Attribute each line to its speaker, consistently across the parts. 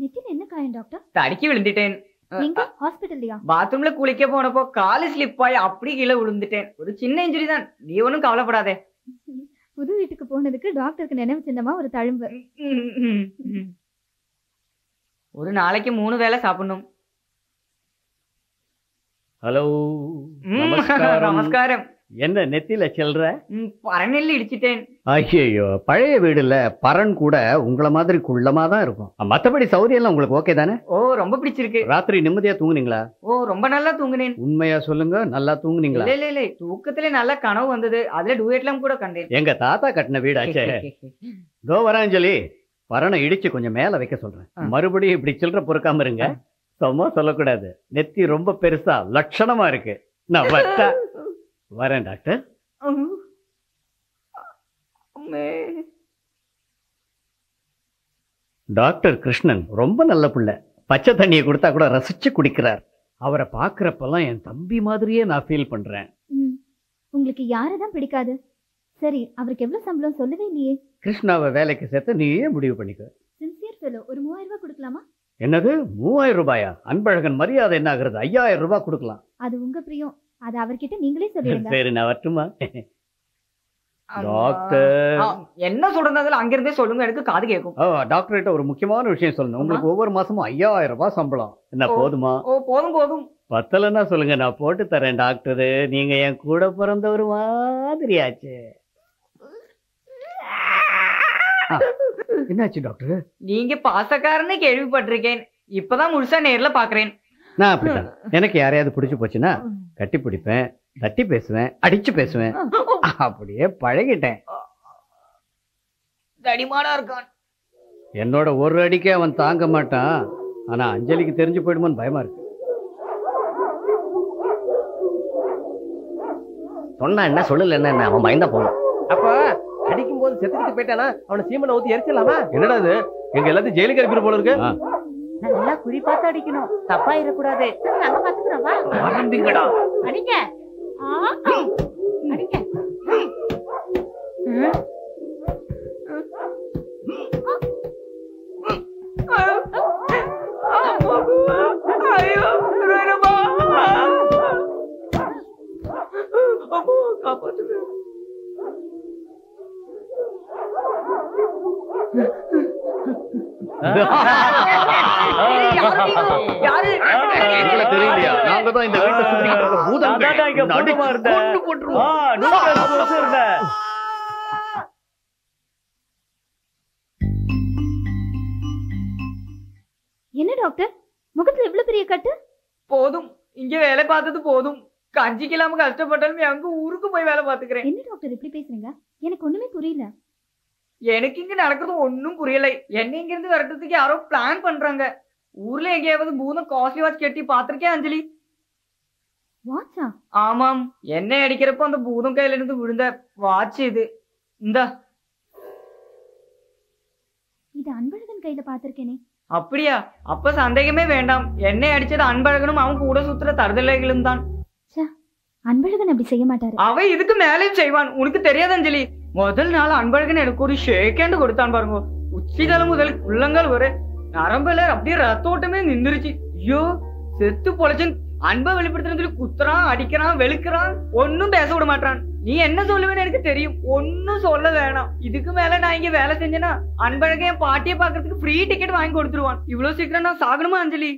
Speaker 1: நெத்தில என்ன காயம் டாக்டர்?
Speaker 2: தடுக்கி விழுந்துட்டேன்.
Speaker 1: எங்க ஹாஸ்பிடல்லையா?
Speaker 2: பாத்ரூம்ல குளிக்க போனப்போ காலு ஸ்லிப் ஆகி அப்படி கீழே விழுந்துட்டேன். ஒரு சின்ன இன்ஜுரி தான், நீ ஒன்னும் கவலைப்படாதே.
Speaker 1: புது வீட்டுக்கு போனதுக்கு டாக்டருக்கு நினைவு சின்னமா ஒரு தழும்பு.
Speaker 2: ஒரு நாளைக்கு 3 வேளை சாப்பிடணும்.
Speaker 3: ஹலோ,
Speaker 2: நமஸ்காரம்.
Speaker 3: என்ன நெத்தில செல்ற?
Speaker 2: பரநெல்லி இடிச்சிட்டேன்.
Speaker 3: ஐயோ, பழைய வீடுல பரன் கூட உங்களை மாதிரி குள்ளமா தான் இருக்கும். மத்தபடி சௌரியம் எல்லாம் உங்களுக்கு ஓகே தானே?
Speaker 2: ஓ, ரொம்ப பிடிச்சிருக்கு.
Speaker 3: ராத்திரி நிம்மதியா தூங்குனீங்களா?
Speaker 2: ஓ, ரொம்ப நல்லா தூங்குனேன்.
Speaker 3: உண்மையா சொல்லுங்க, நல்லா தூங்குனீங்களா?
Speaker 2: இல்ல தூக்கத்திலே நல்ல கனவு வந்தது. அதுல டூயட்லாம் கூட கண்டேன்.
Speaker 3: எங்க தாத்தா கட்டின வீடாச்சே. தோ வரேன் சொல்லி பரனை இடிச்சு கொஞ்சம் மேல வைக்க சொல்றேன். மறுபடியும் இப்படி சில்லற பொறுக்காம இருங்க. சும்மா சொல்லக்கூடாது. நெத்தி ரொம்ப பெருசா லட்சணமா இருக்கு. நான் வரேன் டாக்டர். டாக்டர் கிருஷ்ணன் ரொம்ப நல்ல பிள்ளை. பச்சை தண்ணியை கொடுத்தா கூட ரசிச்சு குடிக்கிறார். அவரை பாக்குறப்பெல்லாம் என் தம்பி மாதிரியே நான் ஃபீல் பண்றேன்.
Speaker 1: உங்களுக்கு யாரதான் பிடிக்காது? சரி, அவருக்கு எவ்வளவு சம்பளம் சொல்லவே இல்லையே.
Speaker 3: கிருஷ்ணாவை வேலைக்கு சேர்த்து நீயே முடிவு பண்ணிக்க.
Speaker 1: சின்சியர் ஃபெலோ, ஒரு 3000 ரூபாய் கொடுக்கலாமா?
Speaker 3: என்னது 3000 ரூபாயா? அன்பழகன் மரியாதை என்ன ஆகுறது? 5000 ரூபாய் கொடுக்கலாம்.
Speaker 1: அது உங்க பிரியம், அது அவர்கிட்ட நீங்களே சொல்லுங்க.
Speaker 3: சரி, நான் வரட்டுமா? டாக்டர்
Speaker 2: என்ன சொல்றதுல அங்கிருந்தே சொல்லுங்க, எனக்கு காது கேட்கும்.
Speaker 3: டாக்டர் கிட்ட ஒரு முக்கியமான விஷயம் சொல்லணும். உங்களுக்கு ஒவ்வொரு மாசமும் 5000 ரூபாய் சம்பளம். என்ன போதுமா?
Speaker 2: ஓ, போதும்.
Speaker 3: பத்தலன்னா சொல்லுங்க, நான் போட்டு தரேன் டாக்டர். நீங்க என் கூட பிறந்த ஒரு மாதிரியாச்சு. என்னாச்சு டாக்டர்?
Speaker 2: நீங்க பாசக்காரன்னு கேள்விப்பட்டிருக்கேன். இப்பதான் முழுசா நேர்ல பாக்குறேன்.
Speaker 3: நான் அப்படித்தான். எனக்கு யாரையாவது பிடிச்சு போச்சுன்னா கட்டி பிடிப்பேன், தட்டி பேசுவேன், அடிச்சு பேசுவேன். அப்படியே பழகிட்டேன்.
Speaker 2: தடிமானா இருக்கான்.
Speaker 3: என்னோட ஒரு அடிக்கே அவன் தாங்க மாட்டான். ஆனா அஞ்சலிக்கு தெரிஞ்சு போயிடுமோன்னு பயமா இருக்கு.
Speaker 4: சொன்னா என்ன, சொல்லல என்ன, அவன் பயந்தா போகணும்.
Speaker 5: அப்ப அடிக்கும் போது செத்துக்கிட்டு போயிட்டானா அவனை சீமனை ஊத்தி எரிச்சிடலாமா? என்னடா இது, எங்க எல்லாத்தையும் ஜெயிலுக்கு அனுப்பிடு போல இருக்கு.
Speaker 2: நல்லா குறி பார்த்து அடிக்கணும், தப்பா இருக்கக்கூடாது. நாங்க பாத்துக்கிறோம், வா. ஆரம்பிங்கடா. அடிங்க. அடிங்க. ஐயோ, ரோரமா. அம்மா, காப்பாத்துங்க.
Speaker 3: தெரியலையா? நாங்க தான் இந்த வீட்டை சுத்தி பூதங்கள்.
Speaker 1: என்ன டாக்டர், முகத்துல இவ்வளவு பெரிய கட்டு?
Speaker 2: போதும், இங்க வேலை பார்த்தது போதும். கஞ்சிக்கலாம கஷ்டப்பட்டாலும் எங்க ஊருக்கு போய் வேலை பாத்துக்கிறேன்.
Speaker 1: என்ன டாக்டர் இப்படி பேசுறீங்க? எனக்கு ஒண்ணுமே புரியல.
Speaker 2: எனக்கு இங்க நடக்கிறது ஒன்னும் புரியலை. என்ன இங்க இருந்து வரட்டுறதுக்கு யாரோ பிளான் பண்றாங்க. ஊர்ல எங்கேயாவது பூதம் காஸ்ட்லி வாட்ச் கட்டி பாத்திருக்கேன் அஞ்சலி.
Speaker 1: வாட்சா?
Speaker 2: ஆமாம், என்ன அடிக்கிறப்போ அந்த பூதம் கையில இருந்து விழுந்த வாட்ச் இது. இந்த
Speaker 1: இது அன்பழகன் கையில பாத்திருக்கேனே.
Speaker 2: அப்படியா? அப்ப சந்தேகமே வேண்டாம். என்னை அடிச்சது அன்பழகனும் அவன் கூட சுத்துற தருதலைகளும் தான்.
Speaker 1: அன்பழகன் அப்படி செய்ய மாட்டாரு.
Speaker 2: அவன் இதுக்கு மேலேயும் செய்வான். உனக்கு தெரியாது அஞ்சலி. முதல் நாள் அன்பழகன் எனக்கு ஒரு ஷேக் ஹேண்ட் கொடுத்தான் பாருங்க. உச்சிதளம் முதல் உள்ளங்கள் வரை நரம்புல அப்படியே ரத்தோட்டமே நின்றுச்சு. ஐயோ, செத்து பொழைச்சன். அன்பை வெளிப்படுத்துறது குத்துறான், அடிக்கிறான், வெளுக்கிறான், ஒன்னும் பேச விட மாட்டான். நீ என்ன சொல்லுவேன்னு எனக்கு தெரியும். ஒன்னும் சொல்ல வேணாம். இதுக்கு மேல நான் இங்க வேலை செஞ்சேன்னா அன்பழகன் என் பாட்டியை பாக்குறதுக்கு ஃப்ரீ டிக்கெட் வாங்கி கொடுத்துருவான். இவ்வளவு சீக்கிரம் நான் சாகணுமா அஞ்சலி?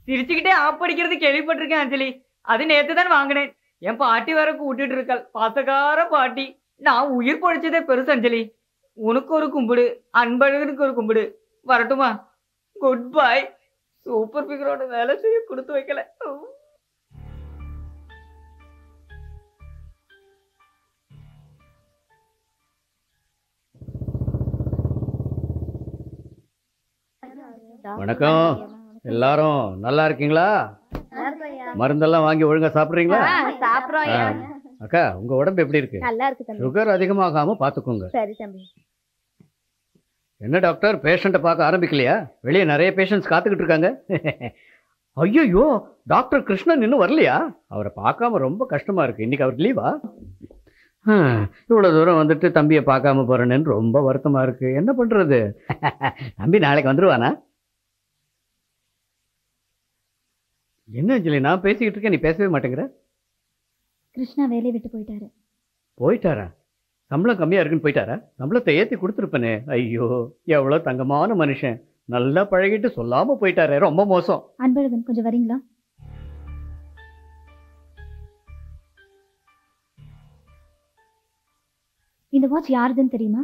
Speaker 2: சிரிச்சுக்கிட்டே ஆப் அடிக்கிறது கேள்விப்பட்டிருக்கேன் அஞ்சலி. அது நேத்து தான் வாங்கினேன். என் பாட்டி வேற கூட்டிட்டு இருக்காள், பாசக்கார பாட்டி. நான் உயிர் பொழைச்சதே பெருசு அஞ்சலி. உனக்கு ஒரு கும்பிடு, அன்பழகனுக்கு ஒரு கும்பிடு. வரட்டுமா? Good bye. சூப்பர் பிகரோட வேலை செய்ய கொடுத்து வைக்கல.
Speaker 3: வணக்கம். எல்லாரும் நல்லா இருக்கீங்களா? மருந்தெல்லாம் வாங்கி ஒழுங்கா சாப்பிடுறீங்களா? அக்கா, உங்க உடம்பு எப்படி இருக்கு?
Speaker 1: நல்லா இருக்கு தம்பி.
Speaker 3: சுகர் அதிகமாகாம பாத்துக்கோங்க.
Speaker 1: சரி தம்பி.
Speaker 3: என்ன டாக்டர், பேஷண்ட்டை பார்க்க ஆரம்பிக்கலையா? வெளியே நிறைய பேஷண்ட்ஸ் காத்துக்கிட்டு இருக்காங்க. ஐயோ, டாக்டர் கிருஷ்ணன் இன்னும் வரலையா? அவரை பார்க்காம ரொம்ப கஷ்டமா இருக்கு. இன்னைக்கு அவர் லீவா? இவ்வளவு தூரம் வந்துட்டு தம்பியை பார்க்காம போறேன்னு ரொம்ப வருத்தமா இருக்கு. என்ன பண்றது? தம்பி நாளைக்கு வந்துருவானா? என்ன அஞ்சலி, நான் பேசிக்கிட்டு இருக்கேன், நீ பேசவே மாட்டேங்கிற.
Speaker 1: கிருஷ்ணா வேலையை விட்டு போயிட்டாரு.
Speaker 3: போயிட்டாரா? சம்பளம் கம்மியா இருக்குன்னு போயிட்டாரா? சம்பளத்தை ஏத்தி கொடுத்துருப்பனே. ஐயோ, எவ்வளவு தங்கமான மனுஷன், நல்லா பழகிட்டு சொல்லாம போயிட்டாரே, ரொம்ப மோசம்.
Speaker 1: அன்பழகன், கொஞ்சம் வரீங்களா? இந்த வாட்ச் யாருதுன்னு தெரியுமா?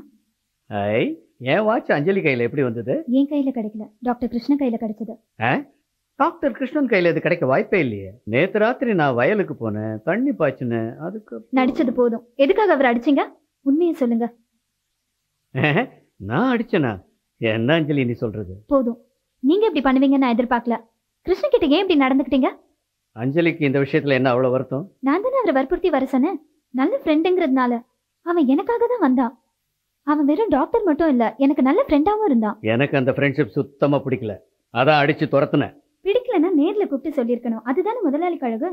Speaker 3: ஐ, என் வாட்ச் அஞ்சலி கையில எப்படி வந்தது?
Speaker 1: என் கையில கிடைக்கல, டாக்டர் கிருஷ்ணன் கையில கிடைச்சது.
Speaker 3: டாக்டர் கிருஷ்ணன் கையில இது கிடைக்க வாய்ப்பே இல்லையே. நேத்து ராத்திரி நான் வயலுக்கு போனேன், தண்ணி பாய்ச்சினேன். அதுக்கு
Speaker 1: நடிச்சது போதும். எதுக்காக அவர் அடிச்சீங்க? உண்மையை சொல்லுங்க.
Speaker 3: நான் அடிச்சேனா? என்ன அஞ்சலி நீ சொல்றது?
Speaker 1: போதும், நீங்க இப்படி பண்ணுவீங்கன்னு நான் எதிர்பார்க்கல. கிருஷ்ணன் கிட்ட ஏன் இப்படி நடந்துக்கிட்டீங்க?
Speaker 3: அஞ்சலிக்கு இந்த விஷயத்துல என்ன அவ்வளவு வருத்தம்?
Speaker 1: நான் தானே அவரை வற்புறுத்தி வர சொன்னேன். நல்ல ஃப்ரெண்டுங்கிறதுனால அவன் எனக்காக தான் வந்தான். அவன் வெறும் டாக்டர் மட்டும் இல்ல, எனக்கு நல்ல ஃப்ரெண்டாவும் இருந்தான்.
Speaker 3: எனக்கு அந்த ஃப்ரெண்ட்ஷிப் சுத்தமா பிடிக்கல, அதான் அடிச்சு துரத்துனேன்.
Speaker 1: பிடிக்கலன்னா நேர்ல கூப்பிட்டு சொல்லியிருக்கணும். அதுதானே முதலாளி கழகு.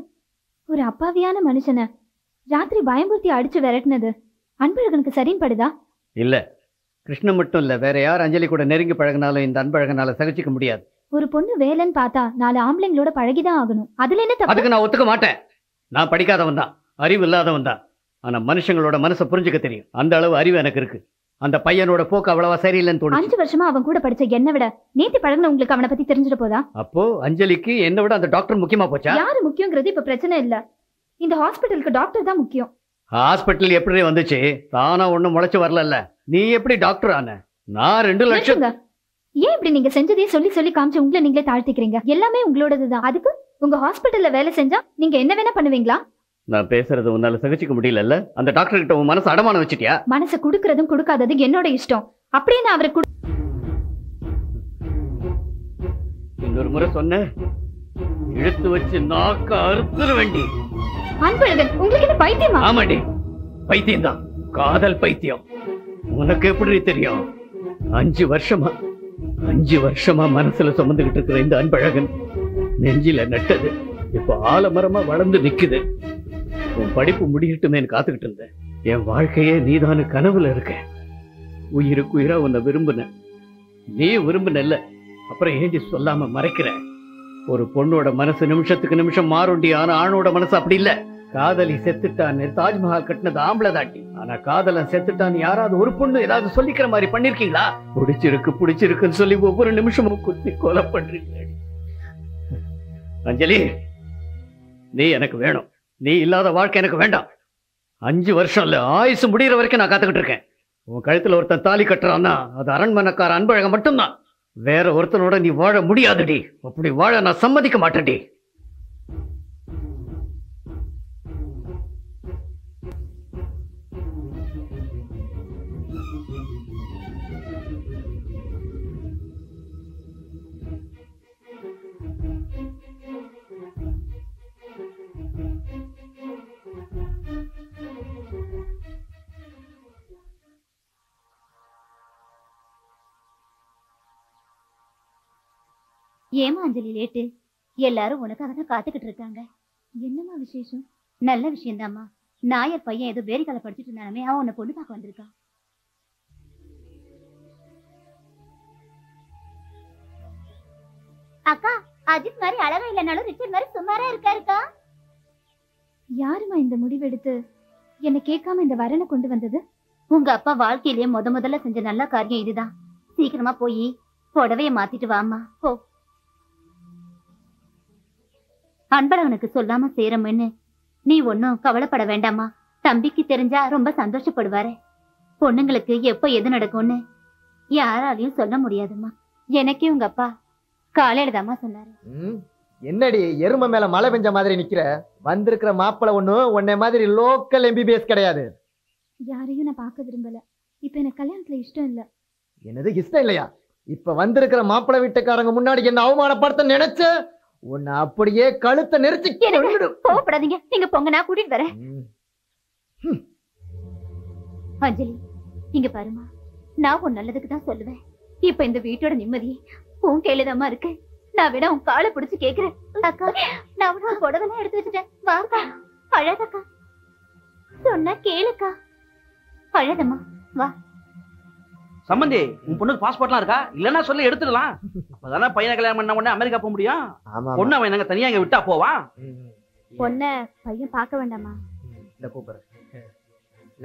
Speaker 1: ஒரு அப்பாவியான மனுஷனை ராத்திரி பயம்புறுத்தி அடிச்சு விரட்டினது அன்பழகனுக்கு சரின்னு படுதா? இல்ல,
Speaker 3: கிருஷ்ணன் மட்டும் இல்ல, வேற யார் அஞ்சலி கூட நெருங்கி பழகினாலும் இந்த அன்பழகனால சகிச்சுக்க முடியாது.
Speaker 1: ஒரு பொண்ணு வேலைன்னு பார்த்தா 4 ஆம்பளைங்களோட பழகிதான் ஆகணும். அதுல என்ன தப்பு?
Speaker 3: அதுக்கு நான் ஒத்துக்க மாட்டேன். நான் படிக்காதவன் தான், அறிவு இல்லாதவன் தான். ஆனா மனுஷங்களோட மனசை புரிஞ்சுக்க தெரியும். அந்த அளவு அறிவு எனக்கு இருக்கு. அந்த பையனோட போக்கு அவ்வளவா சரியில்லைன்னு தோணுச்சு.
Speaker 1: 5 வருஷமா அவன் கூட படிச்ச என்ன விட நேத்து பழகின உங்களுக்கு அவனை பத்தி தெரிஞ்சிட போதா?
Speaker 3: அப்போ அஞ்சலிக்கு என்ன விட அந்த டாக்டர் முக்கியமா போச்சா?
Speaker 1: யாரு முக்கியங்கிறது இப்ப பிரச்சனை இல்ல. இந்த ஹாஸ்பிட்டலுக்கு டாக்டர் தான் முக்கியம்.
Speaker 3: ஹாஸ்பிட்டல் எப்படி வந்துச்சு? தானா ஒண்ணும் முளைச்சு வரல. நீ எப்படி டாக்டர் ஆன? நான் 2 லட்சம்.
Speaker 1: ஏன் இப்படி நீங்க செஞ்சதே சொல்லி சொல்லி காமிச்சு உங்களை நீங்களே தாழ்த்திக்கிறீங்க? எல்லாமே உங்களோடதுதான். அதுக்கு உங்க ஹாஸ்பிட்டல்ல வேலை செஞ்சா நீங்க என்ன வேணா பண்ணுவீங்களா? நான் பேசுறது உன்னால சகிச்சுக்க முடியல. அந்த டாக்டர் கிட்ட உன் மனசு அடமானம் வச்சிட்டியா? மனசை குடுக்கறதும் கொடுக்காததும் என்னோட இஷ்டம். அப்படியே நான் அவரை இன்னொரு முறை சொன்ன இழுத்து வச்சு நாக்க அறுத்துற வேண்டி. அன்பழகன், உங்களுக்கு என்ன பைத்தியமா? ஆமாடி, பைத்தியம் தான். காதல் பைத்தியம். உனக்கு எப்படி தெரியும்? 5 வருஷமா மனசுல சுமந்துகிட்டு இருக்கிற இந்த அன்பழகன் நெஞ்சில நட்டது இப்ப ஆலமரமா வளர்ந்து நிக்குது. உன் படிப்பு முடியட்டுமே காத்துக்கிட்டு இருந்தேன். என் வாழ்க்கையே நீதானு கனவுல இருக்க. உயிருக்கு உயிரா உன்னை விரும்புன. நீ விரும்புனல்ல, அப்புறம் ஏண்டி சொல்லாம மறைக்கிற? ஒரு பொண்ணோட மனசு நிமிஷத்துக்கு நிமிஷம் மாறுண்டி. ஆனா ஆணோட மனசு அப்படி இல்ல. காதலி செத்துட்டான்னு தாஜ்மஹால் கட்டினது ஆம்பளை தாட்டி. ஆனா காதலன் செத்துட்டான்னு யாராவது ஒரு பொண்ணு ஏதாவது சொல்லிக்கிற மாதிரி பண்ணிருக்கீங்களா? பிடிச்சிருக்குன்னு சொல்லி ஒவ்வொரு நிமிஷமும் குத்தி கொலை பண்றீங்க. அஞ்சலி, நீ எனக்கு வேணும். நீ இல்லாத வாழ்க்கை எனக்கு வேண்டாம். 5 வருஷம் இல்ல, ஆயுசு முடிகிற வரைக்கும் நான் காத்துக்கிட்டு இருக்கேன். உன் கழுத்துல ஒருத்தன் தாலி கட்டுறான்னா அது அரண்மனைக்கார அன்பழகன் மட்டும்தான். வேற ஒருத்தனோட நீ வாழ முடியாதுடி. அப்படி வாழ நான் சம்மதிக்க மாட்டேன்டி. ஏமா அஞ்சலி லேட்டு? எல்லாரும் உனக்காக தான் காத்துக்கிட்டு இருக்காங்க. என்னமா விசேஷம்? நல்ல விஷயம்தாம்மா. நாயர் பையன் ஏதோ பேரிக்கால படிச்சுட்டு இருந்தாலுமே அவன் உன்னை பொண்ணு பார்க்க வந்திருக்கான். அக்கா, அஜித் மாதிரி அழகா இல்லைனாலும் ரிச்சர்ட் மாதிரி சுமாரா இருக்காருக்கா. யாருமா இந்த முடிவெடுத்து என்ன கேட்காம இந்த வரனை கொண்டு வந்தது? உங்க அப்பா வாழ்க்கையிலேயே முதல்ல செஞ்ச நல்ல காரியம் இதுதான். சீக்கிரமா போய் புடவைய மாத்திட்டு வாமா. போ. அன்பழகனுக்கு சொல்லாம சேரமுன்னு நீ ஒன்னும் கவலைப்பட வேண்டாமா. தம்பிக்கு தெரிஞ்சா ரொம்ப சந்தோஷப்படுவாரு. பொண்ணுங்களுக்கு எப்ப எது நடக்கும்னு யாராலையும் சொல்ல முடியாதுமா. எனக்கே உங்க அப்பா காலையில தாமா சொன்னாரு.
Speaker 6: என்னடி எருமை மேல மழை பெஞ்ச மாதிரி நிக்கிற? வந்திருக்கிற மாப்பிளை ஒண்ணும் உன்னை மாதிரி லோக்கல் MBBS கிடையாது.
Speaker 1: யாரையும் நான் பார்க்க விரும்பல. இப்ப எனக்கு கல்யாணத்துல இஷ்டம் இல்ல.
Speaker 6: என்னது இஷ்டம் இல்லையா? இப்ப வந்திருக்கிற மாப்பிளை வீட்டுக்காரங்க முன்னாடி என்ன அவமானப்படுத்த நினைச்ச உன்னை அப்படியே கழுத்தை நெரிச்சு
Speaker 1: கோவப்படாதீங்க. நீங்க போங்க, நான் கூட்டிட்டு வரேன். அஞ்சலி, இங்க பாருமா, நான் உன் நல்லதுக்கு தான் சொல்லுவேன். இப்ப இந்த வீட்டோட நிம்மதி உன் கையிலதாம்மா இருக்கு. நான் வேணா உன் காலை பிடிச்சு கேக்குறேன். அக்கா, நான் உனக்கு புடவெல்லாம் எடுத்து வச்சுட்டேன். வாக்கா, அழகக்கா.
Speaker 7: சொன்னா கேளுக்கா. அழகம்மா வா.
Speaker 8: சம்பந்தி உன் பொண்ணுக்கு பாஸ்போர்ட்லாம் இருக்கா? இல்லன்னா சொல்லி எடுத்துடலாம். அப்பதானே பையனை கல்யாணம் பண்ண உடனே அமெரிக்கா போக முடியும். பொண்ணு அவன் எங்க தனியா இங்க விட்டா போவான்?
Speaker 7: பொண்ண பையன் பார்க்க வேண்டாமா?
Speaker 6: இந்த கூப்பிடுறேன்.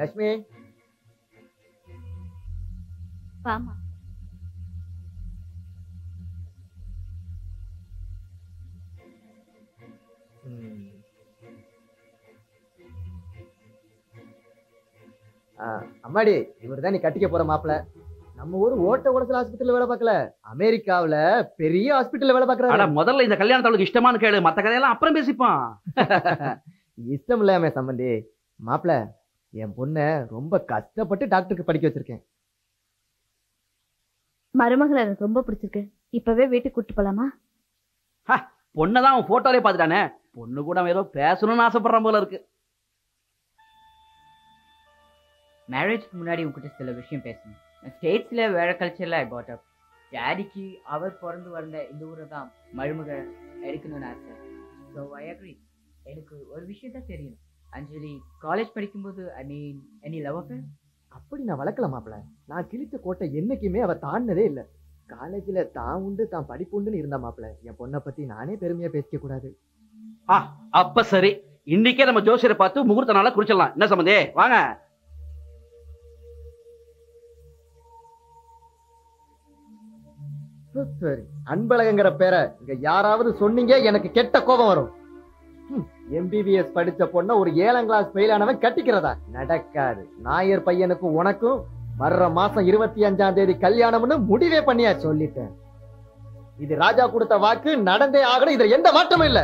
Speaker 6: லட்சுமி
Speaker 7: வாமா.
Speaker 6: அம்மாடி, இவர்தான் நீ கட்டிக்க போற மாப்பிள்ள. நம்ம ஊர் ஓட்ட உடச்சல் ஆஸ்பத்திரியில வேலை பார்க்கல, அமெரிக்காவுல பெரிய ஹாஸ்பிட்டல்ல வேலை பார்க்கறாரு.
Speaker 8: முதல்ல இந்த கல்யாணத்தை அவளுக்கு இஷ்டமானு கேளு, மத்த கதையெல்லாம் அப்புறம் பேசிப்பான்.
Speaker 6: இஷ்டம் இல்லாம சம்பந்தி. மாப்பிள்ள, என் பொண்ண ரொம்ப கஷ்டப்பட்டு டாக்டருக்கு படிக்க வச்சிருக்கேன்.
Speaker 7: மருமகளை எனக்கு ரொம்ப பிடிச்சிருக்கு. இப்பவே வீட்டுக்கு கூட்டு போலாமா?
Speaker 8: பொண்ணதான் அவன் போட்டோலே பாத்துட்டானே. பொண்ணு கூட ஏதோ பேசணும்னு ஆசைப்படுறான் போல இருக்கு.
Speaker 2: மேரேஜ்க்கு முன்னாடி உங்ககிட்ட சில விஷயம் பேசணும். ஸ்டேட்ஸ்ல வேற கல்ச்சர்ல ஐ பாட் அப். டேடிக்கு அவர் பிறந்து வந்த இந்த ஊரை தான் மருமக எடுக்கணும்னு ஆசை. So I agree. எனக்கு ஒரு விஷயம் தான் தெரியணும். அஞ்சலி காலேஜ் படிக்கும்போது ஐ மீன் எனி லவ் அஃபேர்?
Speaker 6: அப்படி நான் வளர்க்கல மாப்பிள்ள. நான் கிழிச்ச கோட்டை என்னைக்குமே அவ தாண்டதே இல்லை. காலேஜ்ல தான் உண்டு தான் படிப்பு உண்டுன்னு இருந்தா மாப்பிள்ள. என் பொண்ணை பத்தி நானே பெருமையா பேசிக்க கூடாது.
Speaker 8: அப்ப சரி, இன்னைக்கே நம்ம ஜோசியரை பார்த்து முகூர்த்த நாள குறிச்சிடலாம். என்ன சம்பந்தே, வாங்க.
Speaker 6: சரி, அன்பழகங்கிற பேரை இங்க யாராவது சொன்னீங்க எனக்கு கெட்ட கோபம் வரும். எம்பிபிஎஸ் படிச்ச பொண்ண ஒரு 7ஆம் கிளாஸ் ஃபெயில் ஆனவன் கட்டிக்கிறதா? நடக்காது. நாயர் பையனுக்கு உனக்கும் வர்ற மாசம் 25ஆம் தேதி கல்யாணம்னு முடிவே பண்ணியா சொல்லிட்டேன். இது ராஜா கொடுத்த வாக்கு, நடந்தே ஆகணும். இதுல எந்த மாற்றமும் இல்ல.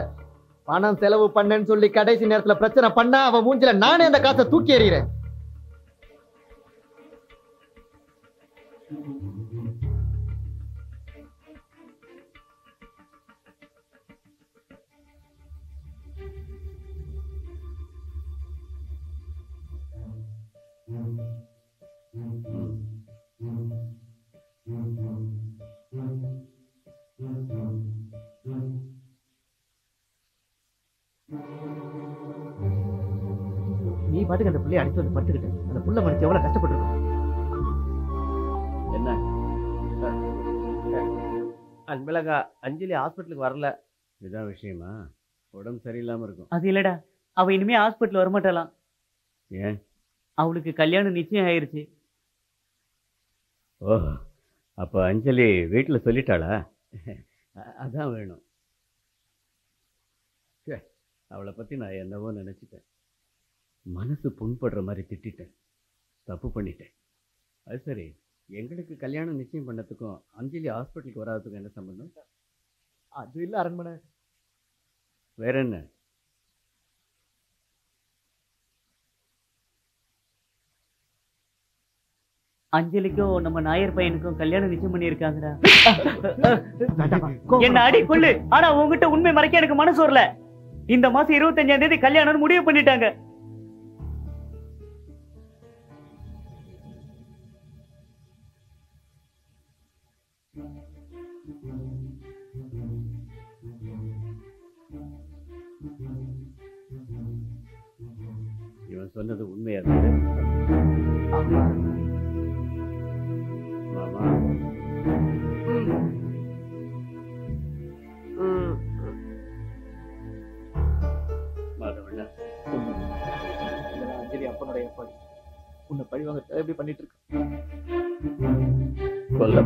Speaker 6: பணம் செலவு பண்ணேன்னு சொல்லி கடைசி நேரத்துல பிரச்சனை பண்ணா அவன் மூஞ்சில நானே அந்த காசை தூக்கி எறிகிறேன். நீ பாட்டுக்கு அந்த பிள்ளைய அடிச்சு வந்து படுத்துக்கிட்டு அந்த புள்ள மனுச்சு எவ்வளவு கஷ்டப்பட்டு
Speaker 3: என்ன
Speaker 5: அன்பழகா, அஞ்சலி ஹாஸ்பிட்டலுக்கு வரல.
Speaker 3: இதான் விஷயமா? உடம்பு சரியில்லாம இருக்கும்.
Speaker 2: அது இல்லடா, அவ இனிமே ஹாஸ்பிட்டல் வரமாட்டாளாம்.
Speaker 3: ஏன்?
Speaker 2: அவளுக்கு கல்யாணம் நிச்சயம் ஆயிருச்சு.
Speaker 3: ஓஹோ, அப்ப அஞ்சலி வீட்டுல சொல்லிட்டாளா? அதான் வேணும். அவளை பத்தி நான் என்னவோ நினைச்சிட்டேன். மனசு புண்படுற மாதிரி திட்டேன். தப்பு பண்ணிட்டேன். அது சரி, எங்களுக்கு கல்யாணம் நிச்சயம் பண்ணதுக்கும் அஞ்சலி ஹாஸ்பிட்டலுக்கு வராதுக்கும் என்ன சம்பந்தம்?
Speaker 6: அது இல்ல அரண்மனை.
Speaker 3: வேற என்ன?
Speaker 2: அஞ்சலிக்கும் நம்ம நாயர் பையனுக்கும் கல்யாணம் நிச்சயம் பண்ணி இருக்காங்கடா. என்ன அடி கொள்ளு, ஆனா உங்ககிட்ட உண்மை மறைக்க எனக்கு மனசு வரல. இந்த மாசம் 25ஆம் தேதி கல்யாணம் முடிவு பண்ணிட்டாங்க.
Speaker 3: இவன் சொன்னது உண்மையா இருக்கு? மாமா,
Speaker 6: அஞ்சலி அப்பனுடைய உன்னை பழிவாங்க எப்படி பண்ணிட்டு இருக்க?
Speaker 3: கொல்ல